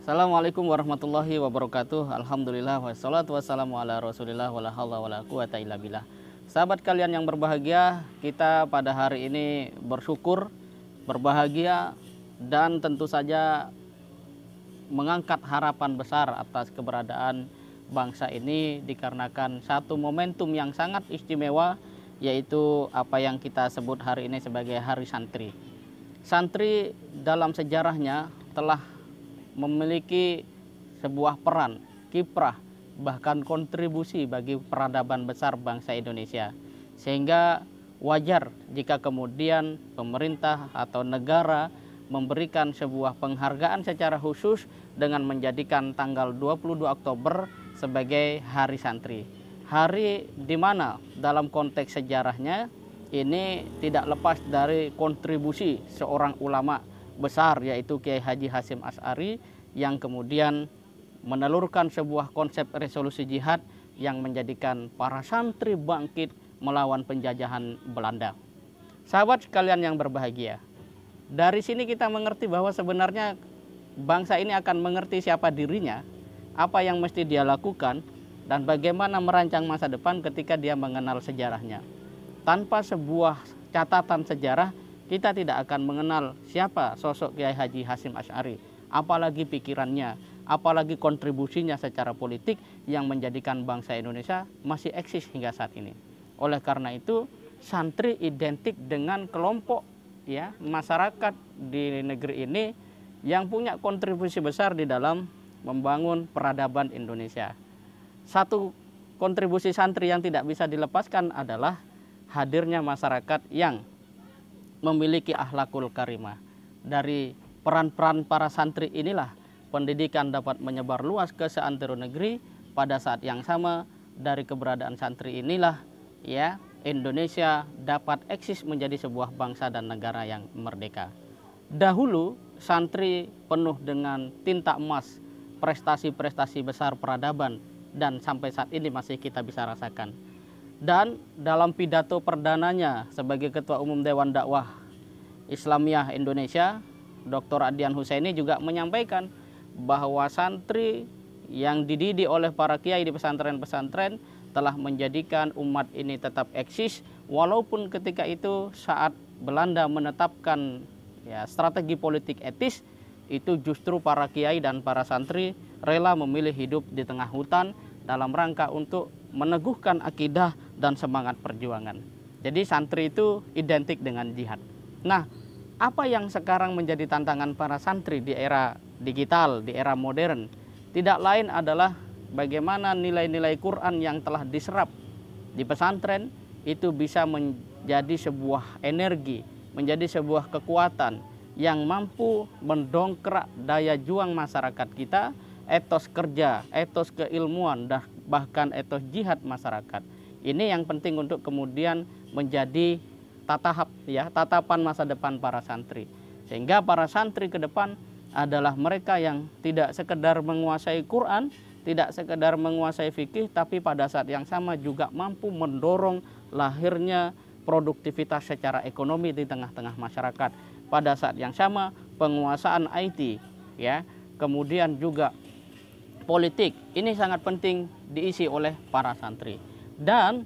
Assalamualaikum warahmatullahi wabarakatuh. Alhamdulillah wassalatu wassalamu ala Rasulillah wala haula wala quwata illa billah. Sahabat kalian yang berbahagia, kita pada hari ini bersyukur, berbahagia dan tentu saja mengangkat harapan besar atas keberadaan bangsa ini dikarenakan satu momentum yang sangat istimewa, yaitu apa yang kita sebut hari ini sebagai Hari Santri. Santri dalam sejarahnya telah memiliki sebuah peran, kiprah, bahkan kontribusi bagi peradaban besar bangsa Indonesia. Sehingga wajar jika kemudian pemerintah atau negara memberikan sebuah penghargaan secara khusus dengan menjadikan tanggal 22 Oktober sebagai Hari Santri. Hari di mana dalam konteks sejarahnya ini tidak lepas dari kontribusi seorang ulama besar, yaitu Kiai Haji Hasyim Asy'ari, yang kemudian menelurkan sebuah konsep resolusi jihad yang menjadikan para santri bangkit melawan penjajahan Belanda. Sahabat sekalian yang berbahagia, dari sini kita mengerti bahwa sebenarnya bangsa ini akan mengerti siapa dirinya, apa yang mesti dia lakukan, dan bagaimana merancang masa depan ketika dia mengenal sejarahnya. Tanpa sebuah catatan sejarah, kita tidak akan mengenal siapa sosok Kiai Haji Hasyim Asy'ari, apalagi pikirannya, apalagi kontribusinya secara politik yang menjadikan bangsa Indonesia masih eksis hingga saat ini. Oleh karena itu, santri identik dengan kelompok masyarakat di negeri ini yang punya kontribusi besar di dalam membangun peradaban Indonesia. Satu kontribusi santri yang tidak bisa dilepaskan adalah hadirnya masyarakat yang memiliki akhlakul karimah. Dari peran-peran para santri inilah pendidikan dapat menyebar luas ke seantero negeri. Pada saat yang sama, dari keberadaan santri inilah Indonesia dapat eksis menjadi sebuah bangsa dan negara yang merdeka. Dahulu santri penuh dengan tinta emas, prestasi-prestasi besar peradaban, dan sampai saat ini masih kita bisa rasakan. Dan dalam pidato perdananya sebagai Ketua Umum Dewan Dakwah Islamiyah Indonesia, Dr. Adian Husaini juga menyampaikan bahwa santri yang dididik oleh para kiai di pesantren-pesantren telah menjadikan umat ini tetap eksis, walaupun ketika itu saat Belanda menetapkan strategi politik etis, itu justru para kiai dan para santri rela memilih hidup di tengah hutan dalam rangka untuk meneguhkan akidah dan semangat perjuangan. Jadi santri itu identik dengan jihad. Nah, apa yang sekarang menjadi tantangan para santri di era digital, di era modern, tidak lain adalah bagaimana nilai-nilai Quran yang telah diserap di pesantren itu bisa menjadi sebuah energi, menjadi sebuah kekuatan yang mampu mendongkrak daya juang masyarakat kita, etos kerja, etos keilmuan, dan bahkan etos jihad masyarakat. Ini yang penting untuk kemudian menjadi tatapan masa depan para santri. Sehingga para santri ke depan adalah mereka yang tidak sekedar menguasai Quran, tidak sekedar menguasai fikih, tapi pada saat yang sama juga mampu mendorong lahirnya produktivitas secara ekonomi di tengah-tengah masyarakat. Pada saat yang sama penguasaan IT, kemudian juga politik, ini sangat penting diisi oleh para santri. Dan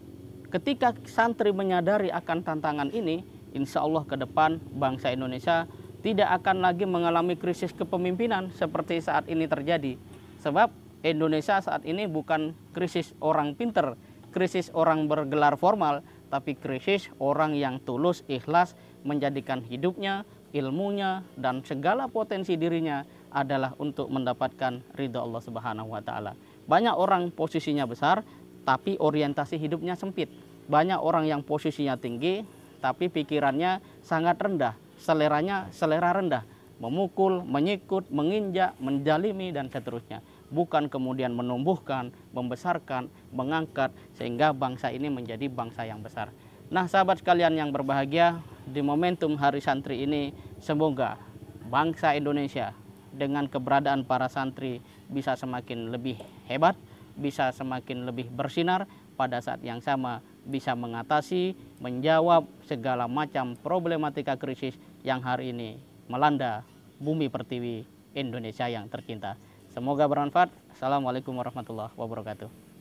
ketika santri menyadari akan tantangan ini, insya Allah ke depan bangsa Indonesia tidak akan lagi mengalami krisis kepemimpinan seperti saat ini terjadi. Sebab Indonesia saat ini bukan krisis orang pinter, krisis orang bergelar formal, tapi krisis orang yang tulus, ikhlas menjadikan hidupnya, ilmunya, dan segala potensi dirinya adalah untuk mendapatkan ridha Allah Subhanahu wa Ta'ala. Banyak orang posisinya besar, tapi orientasi hidupnya sempit. Banyak orang yang posisinya tinggi, tapi pikirannya sangat rendah, seleranya selera rendah, memukul, menyikut, menginjak, menjalimi, dan seterusnya. Bukan kemudian menumbuhkan, membesarkan, mengangkat, sehingga bangsa ini menjadi bangsa yang besar. Nah, sahabat sekalian yang berbahagia, di momentum Hari Santri ini, semoga bangsa Indonesia dengan keberadaan para santri bisa semakin lebih hebat, bisa semakin lebih bersinar, pada saat yang sama bisa mengatasi, menjawab segala macam problematika krisis yang hari ini melanda bumi pertiwi Indonesia yang tercinta. Semoga bermanfaat. Assalamualaikum warahmatullahi wabarakatuh.